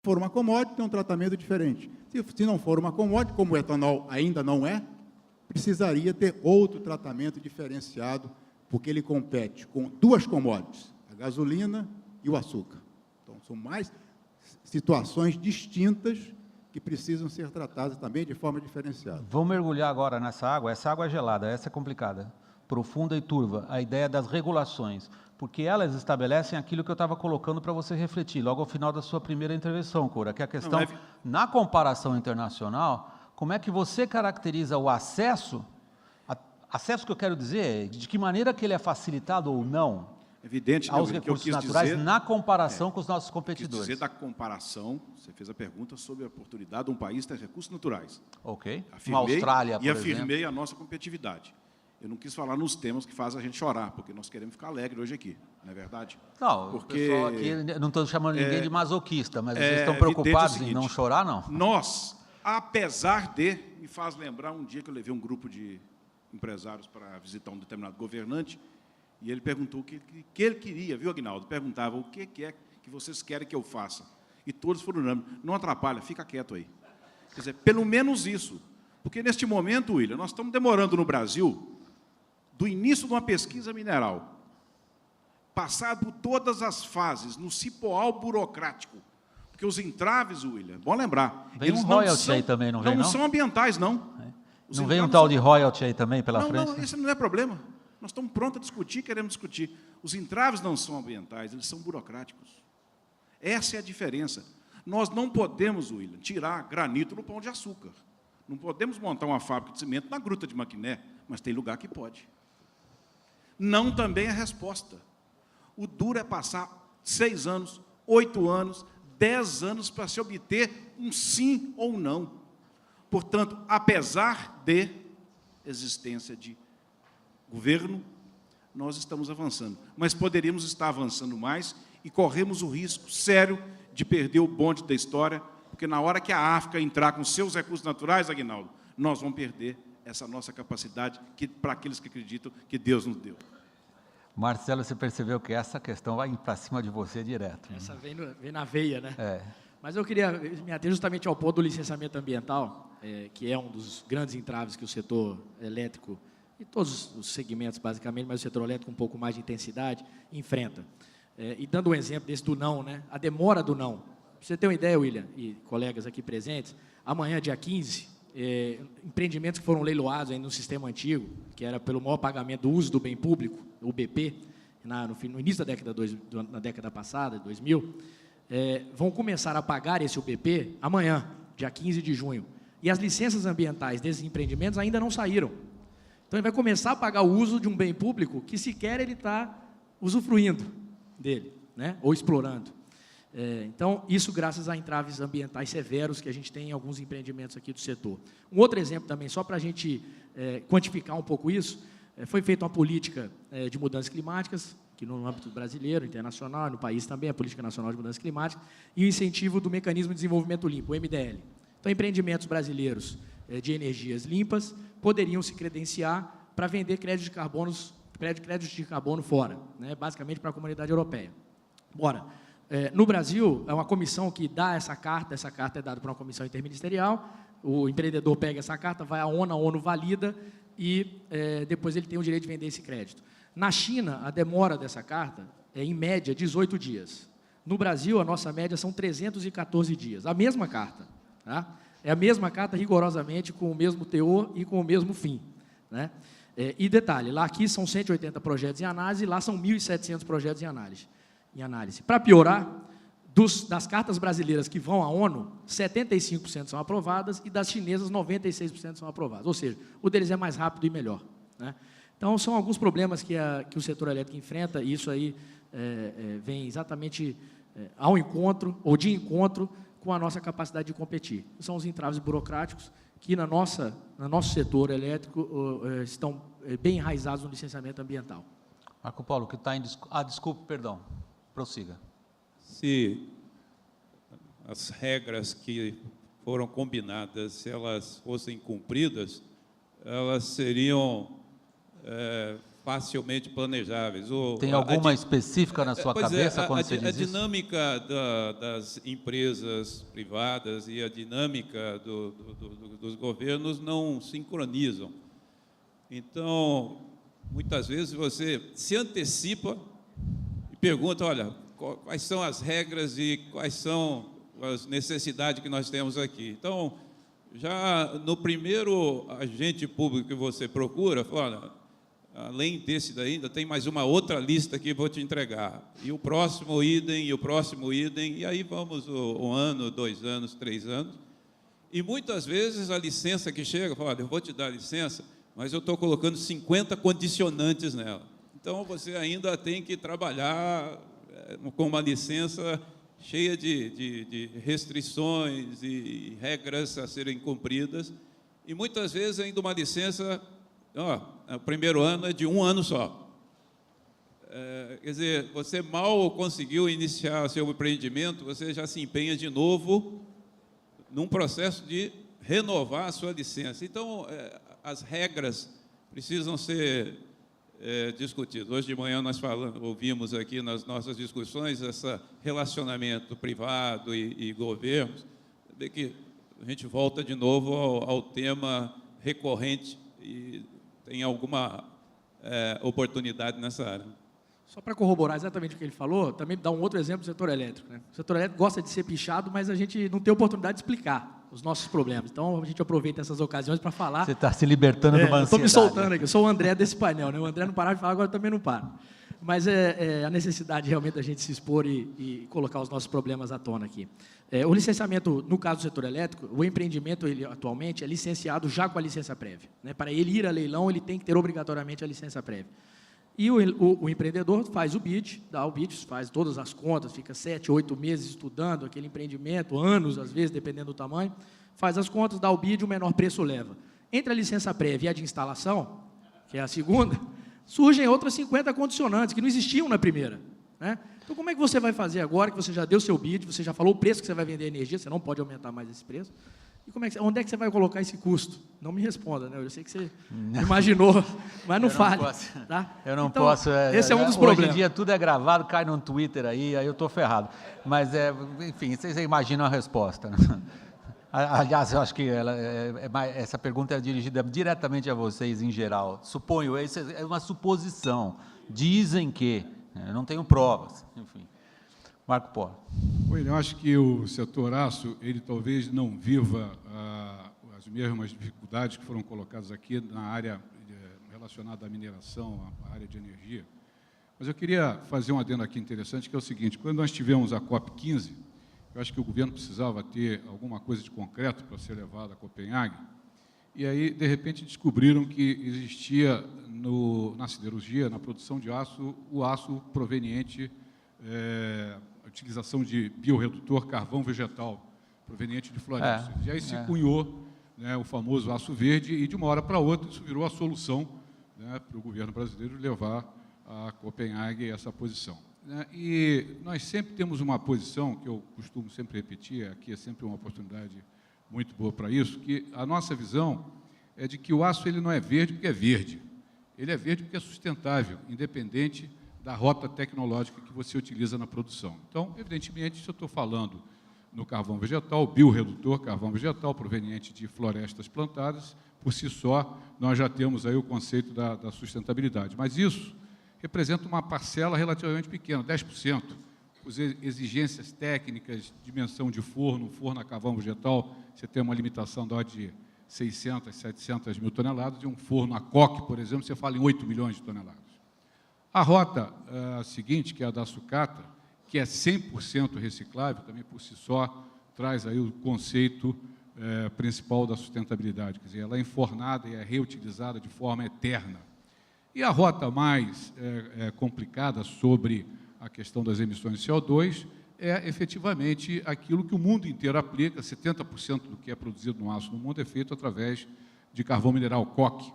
for uma commodity, tem um tratamento diferente. Se não for uma commodity, como o etanol ainda não é, precisaria ter outro tratamento diferenciado, porque ele compete com duas commodities, a gasolina e o açúcar. Então, são mais situações distintas que precisam ser tratadas também de forma diferenciada. Vamos mergulhar agora nessa água. Essa água é gelada, essa é complicada, profunda e turva. A ideia das regulações, porque elas estabelecem aquilo que eu estava colocando para você refletir, logo ao final da sua primeira intervenção, Cora, que é a questão, na comparação internacional, como é que você caracteriza o acesso, acesso que eu quero dizer, de que maneira que ele é facilitado ou não, evidente, aos recursos naturais dizer, na comparação com os nossos competidores. Quis dizer da comparação, você fez a pergunta sobre a oportunidade de um país ter recursos naturais. Ok. Afirmei, uma Austrália, por e afirmei a nossa competitividade. Eu não quis falar nos temas que fazem a gente chorar, porque nós queremos ficar alegre hoje aqui, não é verdade? Não, porque, o pessoal aqui, não estou chamando ninguém de masoquista, mas vocês estão preocupados seguinte, em não chorar, não? Nós, apesar de, me faz lembrar um dia que eu levei um grupo de empresários para visitar um determinado governante, e ele perguntou o que ele queria, viu, Aguinaldo? Perguntava, o que é que vocês querem que eu faça? E todos foram unânimes, não atrapalha, fica quieto aí. Quer dizer, pelo menos isso. Porque, neste momento, William, nós estamos demorando no Brasil, do início de uma pesquisa mineral, passar por todas as fases, no cipoal burocrático, porque os entraves, William, bom lembrar, vem eles um royalty aí também, não vem, não? Não são ambientais, não. Não vem um tal de royalty aí também pela frente? Não, esse não é problema. Nós estamos prontos a discutir, queremos discutir. Os entraves não são ambientais, eles são burocráticos. Essa é a diferença. Nós não podemos, William, tirar granito no pão de açúcar. Não podemos montar uma fábrica de cimento na Gruta de Maquiné, mas tem lugar que pode. Não também é a resposta. O duro é passar 6 anos, 8 anos, 10 anos para se obter um sim ou não. Portanto, apesar de existência de governo, nós estamos avançando. Mas poderíamos estar avançando mais e corremos o risco sério de perder o bonde da história, porque na hora que a África entrar com seus recursos naturais, Aguinaldo, nós vamos perder essa nossa capacidade para aqueles que acreditam que Deus nos deu. Marcelo, você percebeu que essa questão vai para cima de você direto. Essa vem na veia, né? É. Mas eu queria me ater justamente ao ponto do licenciamento ambiental, que é um dos grandes entraves que o setor elétrico, e todos os segmentos basicamente, mas o setor elétrico com um pouco mais de intensidade, enfrenta. E dando um exemplo desse do não, né? A demora do não. Para você ter uma ideia, William, e colegas aqui presentes, amanhã, dia 15, empreendimentos que foram leiloados ainda no sistema antigo, que era pelo maior pagamento do uso do bem público, o BP, no início da década, na década passada, 2000, vão começar a pagar esse UBP amanhã, dia 15 de junho. E as licenças ambientais desses empreendimentos ainda não saíram. Então, ele vai começar a pagar o uso de um bem público que sequer ele está usufruindo dele, né? Ou explorando. Então, isso graças a entraves ambientais severos que a gente tem em alguns empreendimentos aqui do setor. Um outro exemplo também, só para a gente quantificar um pouco isso, foi feita uma política de mudanças climáticas, que no âmbito brasileiro, internacional, no país também, a Política Nacional de Mudanças Climáticas, e o incentivo do Mecanismo de Desenvolvimento Limpo, o MDL. Então, empreendimentos brasileiros de energias limpas poderiam se credenciar para vender créditos de carbono fora, né, basicamente para a comunidade europeia. Ora, no Brasil, é uma comissão que dá essa carta é dada por uma comissão interministerial, o empreendedor pega essa carta, vai à ONU, a ONU valida e depois ele tem o direito de vender esse crédito. Na China, a demora dessa carta é, em média, 18 dias. No Brasil, a nossa média são 314 dias. A mesma carta. Tá? É a mesma carta, rigorosamente, com o mesmo teor e com o mesmo fim. Né? E detalhe, lá aqui são 180 projetos em análise, lá são 1.700 projetos em análise. Para piorar, das cartas brasileiras que vão à ONU, 75% são aprovadas e das chinesas, 96% são aprovadas. Ou seja, o deles é mais rápido e melhor. Né? Então, são alguns problemas que o setor elétrico enfrenta, e isso aí vem exatamente ao encontro, ou de encontro, com a nossa capacidade de competir. São os entraves burocráticos que, no nosso setor elétrico, estão bem enraizados no licenciamento ambiental. Marco Paulo, que está em... desculpe, perdão. Prossiga. Se as regras que foram combinadas, se elas fossem cumpridas, elas seriam facilmente planejáveis. Tem alguma específica na sua cabeça quando você diz a isso? dinâmica das empresas privadas e a dinâmica dos governos não sincronizam. Então, muitas vezes você se antecipa e pergunta, olha, quais são as regras e quais são as necessidades que nós temos aqui. Então, já no primeiro agente público que você procura, fala, olha, além desse daí, ainda tem mais uma outra lista que vou te entregar. E o próximo idem, e o próximo idem, e aí vamos um ano, 2 anos, 3 anos. E muitas vezes a licença que chega, fala, olha, eu vou te dar licença, mas eu estou colocando 50 condicionantes nela. Então, você ainda tem que trabalhar com uma licença cheia de restrições e regras a serem cumpridas. E, muitas vezes, ainda uma licença, o primeiro ano é de 1 ano só. Quer dizer, você mal conseguiu iniciar seu empreendimento, você já se empenha de novo num processo de renovar a sua licença. Então, as regras precisam ser discutidas. Hoje de manhã nós ouvimos aqui nas nossas discussões esse relacionamento privado e governos, que a gente volta de novo ao tema recorrente e tem alguma oportunidade nessa área. Só para corroborar exatamente o que ele falou, também dá um outro exemplo do setor elétrico, né? O setor elétrico gosta de ser pichado, mas a gente não tem oportunidade de explicar os nossos problemas. Então, a gente aproveita essas ocasiões para falar. Você está se libertando de uma ansiedade. Estou me soltando aqui, eu sou o André desse painel, né? O André não parava de falar, agora eu também não paro. Mas a necessidade realmente da gente se expor e colocar os nossos problemas à tona aqui. O licenciamento, no caso do setor elétrico, o empreendimento, ele atualmente é licenciado já com a licença prévia, né? Para ele ir a leilão, ele tem que ter obrigatoriamente a licença prévia. E o empreendedor faz o bid, dá o bid, faz todas as contas, fica 7, 8 meses estudando aquele empreendimento, anos às vezes, dependendo do tamanho, faz as contas, dá o bid, o menor preço leva. Entre a licença prévia e a de instalação, que é a segunda, surgem outras 50 condicionantes que não existiam na primeira, né? Então, como é que você vai fazer agora que você já deu seu bid, você já falou o preço que você vai vender a energia, você não pode aumentar mais esse preço? E onde é que você vai colocar esse custo? Não me responda, né? Eu sei que você imaginou, mas não fale. Tá? Eu não então, posso. Esse é um dos problemas. Hoje em dia tudo é gravado, cai no Twitter aí eu estou ferrado. Mas, enfim, vocês imaginam a resposta, né? Aliás, eu acho que essa pergunta é dirigida diretamente a vocês em geral. Suponho, isso é uma suposição. Dizem que, eu não tenho provas, enfim. Marco Pó. Eu acho que o setor aço, ele talvez não viva as mesmas dificuldades que foram colocadas aqui na área relacionada à mineração, à área de energia. Mas eu queria fazer um adendo aqui interessante, que é o seguinte: quando nós tivemos a COP15, eu acho que o governo precisava ter alguma coisa de concreto para ser levado a Copenhague, e aí, de repente, descobriram que existia na siderurgia, na produção de aço, o aço proveniente a utilização de biorredutor carvão vegetal, proveniente de florestas. E aí se cunhou, né, o famoso aço verde, e de uma hora para outra isso virou a solução, né, para o governo brasileiro levar a Copenhague essa posição. E nós sempre temos uma posição, que eu costumo sempre repetir, aqui é sempre uma oportunidade muito boa para isso, que a nossa visão é de que o aço ele não é verde porque é verde, ele é verde porque é sustentável, independente da rota tecnológica que você utiliza na produção. Então, evidentemente, se eu estou falando no carvão vegetal, biorredutor carvão vegetal, proveniente de florestas plantadas, por si só, nós já temos aí o conceito da sustentabilidade. Mas isso representa uma parcela relativamente pequena, 10%. As exigências técnicas, dimensão de forno a carvão vegetal, você tem uma limitação da ordem de 600, 700 mil toneladas, de um forno a coque, por exemplo, você fala em 8 milhões de toneladas. A rota seguinte, que é a da sucata, que é 100% reciclável, também por si só traz aí o conceito principal da sustentabilidade, quer dizer, ela é enfornada e é reutilizada de forma eterna. E a rota mais complicada sobre a questão das emissões de CO2 é efetivamente aquilo que o mundo inteiro aplica, 70% do que é produzido no aço no mundo é feito através de carvão mineral coque.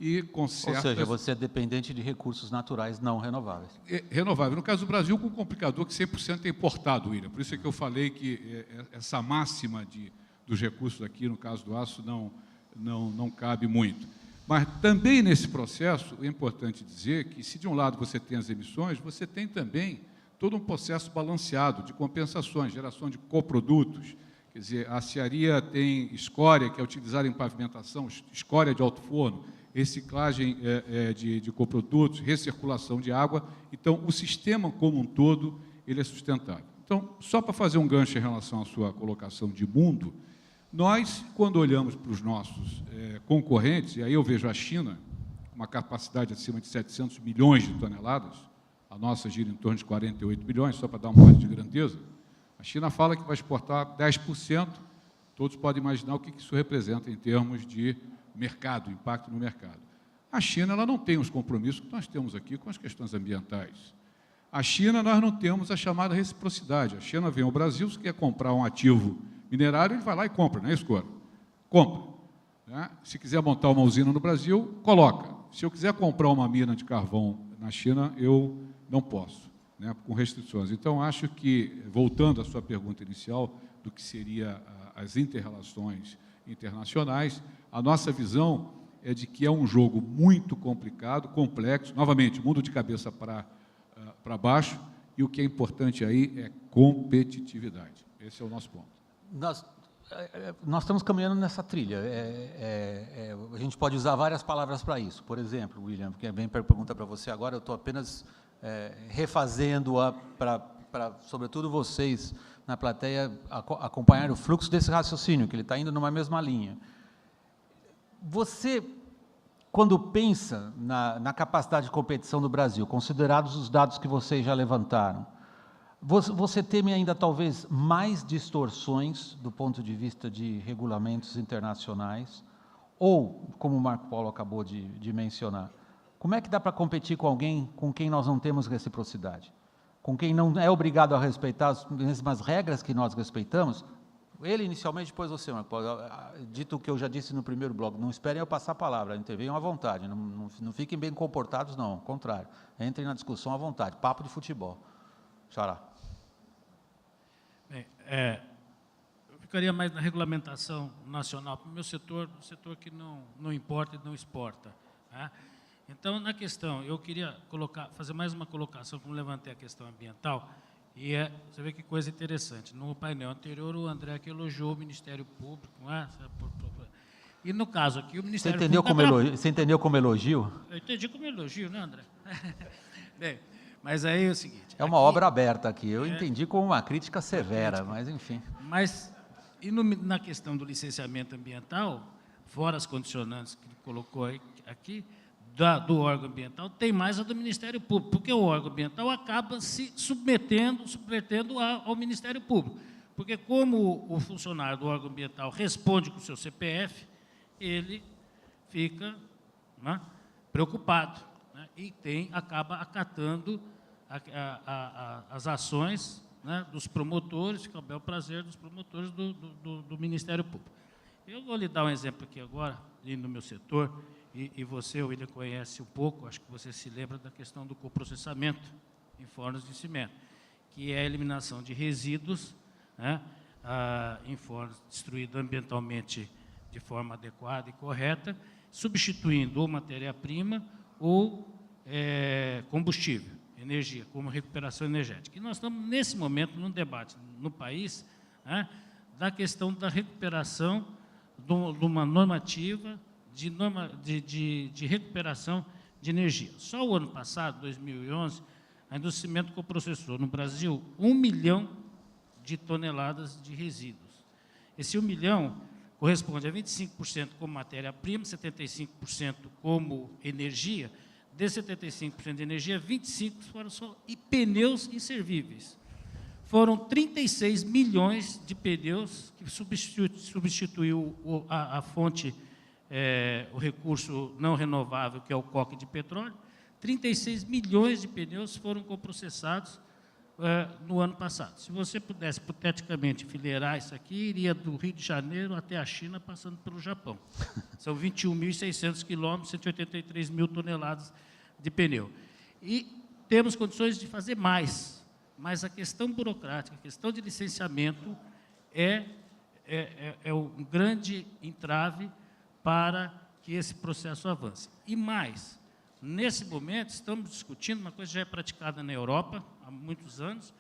E com certas... Ou seja, você é dependente de recursos naturais não renováveis. Renovável. No caso do Brasil, com um complicador que 100% é importado, William. Por isso é que eu falei que essa máxima dos recursos aqui, no caso do aço, não cabe muito. Mas também nesse processo, é importante dizer que, se de um lado você tem as emissões, você tem também todo um processo balanceado de compensações, geração de coprodutos. Quer dizer, a aciaria tem escória, que é utilizada em pavimentação, escória de alto forno, reciclagem de coprodutos, recirculação de água. Então, o sistema como um todo, ele é sustentável. Então, só para fazer um gancho em relação à sua colocação de mundo, nós, quando olhamos para os nossos concorrentes, e aí eu vejo a China, uma capacidade acima de 700 milhões de toneladas, a nossa gira em torno de 48 bilhões, só para dar uma ordem de grandeza, a China fala que vai exportar 10%, todos podem imaginar o que isso representa em termos de mercado, impacto no mercado. A China ela não tem os compromissos que nós temos aqui com as questões ambientais. A China, nós não temos a chamada reciprocidade. A China vem ao Brasil, se quer comprar um ativo minerário, ele vai lá e compra, não é isso, Cora? Compra. Né? Se quiser montar uma usina no Brasil, coloca. Se eu quiser comprar uma mina de carvão na China, eu não posso, né? Com restrições. Então, acho que, voltando à sua pergunta inicial, do que seria as inter-relações internacionais, a nossa visão é de que é um jogo muito complicado, complexo, novamente, mundo de cabeça para baixo, e o que é importante aí é competitividade. Esse é o nosso ponto. Nós estamos caminhando nessa trilha. A gente pode usar várias palavras para isso. Por exemplo, William, que vem pergunta para você agora, eu estou apenas refazendo-a para, sobretudo, vocês na plateia acompanhar o fluxo desse raciocínio, que ele está indo numa mesma linha. Você, quando pensa na capacidade de competição do Brasil, considerados os dados que vocês já levantaram, você teme ainda, talvez, mais distorções do ponto de vista de regulamentos internacionais? Ou, como o Marco Paulo acabou de mencionar, como é que dá para competir com alguém com quem nós não temos reciprocidade? Com quem não é obrigado a respeitar as mesmas regras que nós respeitamos? Ele, inicialmente, depois você, Marco Paulo. Dito o que eu já disse no primeiro bloco, não esperem eu passar a palavra, intervenham à vontade, não fiquem bem comportados, não, ao contrário. Entrem na discussão à vontade, papo de futebol. Xará. Bem, eu ficaria mais na regulamentação nacional, para o meu setor, um setor que não importa e não exporta. Né? Então, na questão, eu queria fazer mais uma colocação, como levantei a questão ambiental, e você vê que coisa interessante. No painel anterior, o André que elogiou o Ministério Público. Não é? E, no caso aqui, o Ministério Público... Você entendeu como elogio? Eu entendi como elogio, né, André? Bem, mas aí é o seguinte... É uma obra aberta aqui. Eu entendi como uma crítica severa, mas, enfim. Mas, na questão do licenciamento ambiental, fora as condicionantes que ele colocou aqui, do órgão ambiental, tem mais a do Ministério Público, porque o órgão ambiental acaba se submetendo ao Ministério Público. Porque, como o funcionário do órgão ambiental responde com o seu CPF, ele fica, né, preocupado, né, e acaba acatando as ações, né, dos promotores, fica ao bel prazer dos promotores do Ministério Público. Eu vou lhe dar um exemplo aqui agora, no meu setor, e você, William, conhece um pouco, acho que você se lembra da questão do coprocessamento em fornos de cimento, que é a eliminação de resíduos, né, em fornos destruídos ambientalmente de forma adequada e correta, substituindo ou matéria-prima ou combustível, energia, como recuperação energética. E nós estamos, nesse momento, num debate no país, né, da questão da recuperação de uma normativa de recuperação de energia. Só o ano passado, 2011, a indústria de cimento coprocessou no Brasil 1 milhão de toneladas de resíduos. Esse 1 milhão corresponde a 25% como matéria-prima, 75% como energia. Desses 75% de energia, 25% foram só pneus inservíveis. Foram 36 milhões de pneus que substituiu a fonte, o recurso não renovável, que é o coque de petróleo. 36 milhões de pneus foram coprocessados no ano passado. Se você pudesse, hipoteticamente, enfileirar isso aqui, iria do Rio de Janeiro até a China, passando pelo Japão. São 21.600 quilômetros, 183 mil toneladas de pneu. E temos condições de fazer mais, mas a questão burocrática, a questão de licenciamento é um grande entrave para que esse processo avance. E mais, nesse momento, estamos discutindo uma coisa que já é praticada na Europa há muitos anos,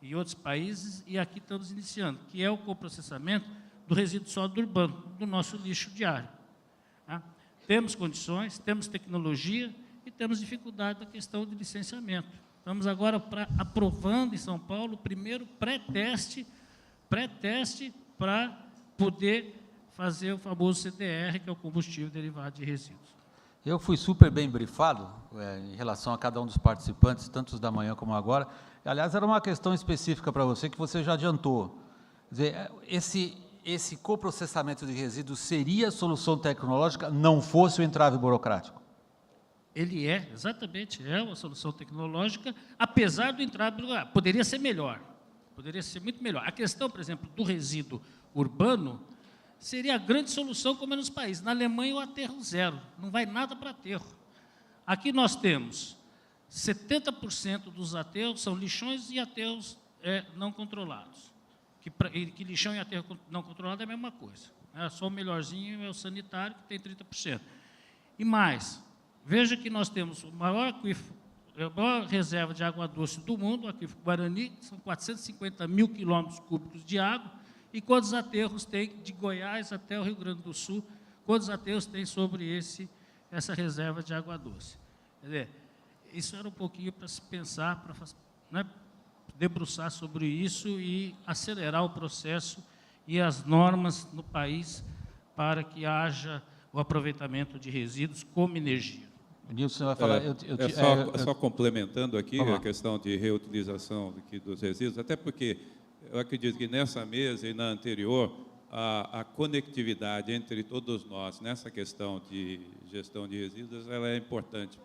em outros países, e aqui estamos iniciando, que é o coprocessamento do resíduo sólido urbano, do nosso lixo diário. Tá? Temos condições, temos tecnologia e temos dificuldade na questão de licenciamento. Estamos agora aprovando em São Paulo o primeiro pré-teste para poder fazer o famoso CDR, que é o combustível derivado de resíduos. Eu fui super bem brifado em relação a cada um dos participantes, tanto os da manhã como agora. Aliás, era uma questão específica para você que você já adiantou. Quer dizer, esse coprocessamento de resíduos seria a solução tecnológica, não fosse o entrave burocrático? Ele exatamente, é uma solução tecnológica, apesar do entrave burocrático. Poderia ser melhor, poderia ser muito melhor. A questão, por exemplo, do resíduo urbano, seria a grande solução, como é nos países. Na Alemanha, o aterro zero, não vai nada para aterro. Aqui nós temos 70% dos aterros são lixões e aterros não controlados. Que lixão e aterro não controlado é a mesma coisa. Só o melhorzinho é o sanitário, que tem 30%. E mais, veja que nós temos a maior reserva de água doce do mundo, o aquífero Guarani, são 450 mil quilômetros cúbicos de água. E quantos aterros tem de Goiás até o Rio Grande do Sul? Quantos aterros tem sobre essa reserva de água doce? Quer dizer, isso era um pouquinho para se pensar, para debruçar sobre isso e acelerar o processo e as normas no país para que haja o aproveitamento de resíduos como energia. Nilson vai falar... Só complementando aqui a questão de reutilização dos resíduos, até porque eu acredito que nessa mesa e na anterior, a conectividade entre todos nós, nessa questão de gestão de resíduos, ela é importante.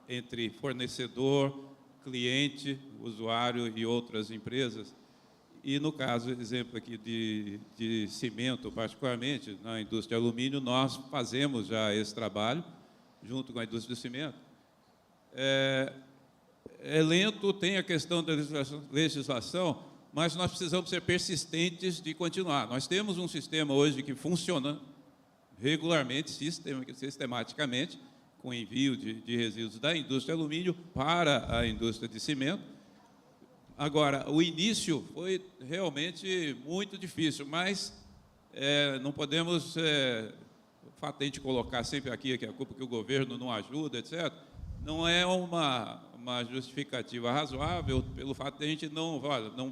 Entre fornecedor, cliente, usuário e outras empresas. E, no caso, exemplo aqui de cimento, particularmente, na indústria de alumínio, nós fazemos já esse trabalho, junto com a indústria do cimento. É lento, tem a questão da legislação, mas nós precisamos ser persistentes de continuar. Nós temos um sistema hoje que funciona regularmente, sistematicamente, com envio de resíduos da indústria de alumínio para a indústria de cimento. Agora, o início foi realmente muito difícil, mas não podemos, o fato de a gente colocar sempre aqui que a culpa que o governo não ajuda, etc., não é uma justificativa razoável pelo fato de a gente não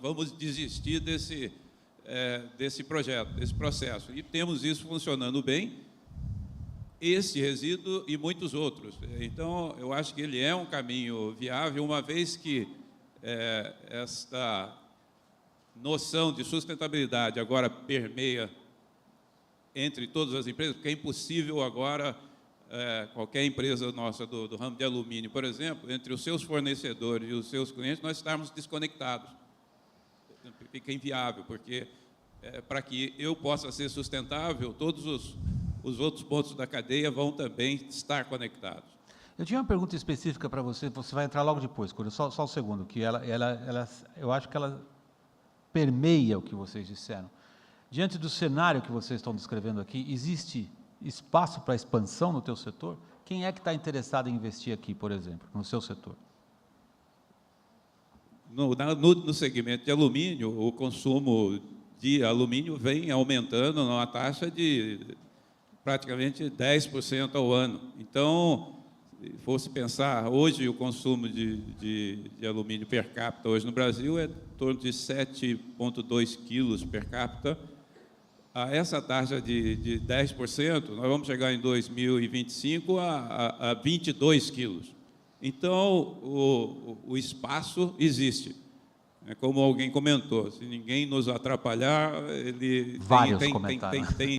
vamos desistir desse projeto, desse processo. E temos isso funcionando bem, esse resíduo e muitos outros. Então, eu acho que ele é um caminho viável, uma vez que esta noção de sustentabilidade agora permeia entre todas as empresas, porque é impossível agora qualquer empresa nossa do ramo de alumínio, por exemplo, entre os seus fornecedores e os seus clientes, nós estarmos desconectados. Fica inviável, porque para que eu possa ser sustentável, todos os outros pontos da cadeia vão também estar conectados. Eu tinha uma pergunta específica para você vai entrar logo depois, Cura, só um segundo, que eu acho que ela permeia o que vocês disseram. Diante do cenário que vocês estão descrevendo aqui, existe espaço para expansão no teu setor? Quem é que está interessado em investir aqui, por exemplo, no seu setor? No segmento de alumínio, o consumo de alumínio vem aumentando numa taxa de praticamente 10% ao ano. Então, se fosse pensar, hoje o consumo de alumínio per capita hoje no Brasil é em torno de 7,2 quilos per capita. A essa taxa de 10%, nós vamos chegar em 2025 a 22 quilos. Então, o espaço existe. Como alguém comentou, se ninguém nos atrapalhar, ele Vários comentários. tem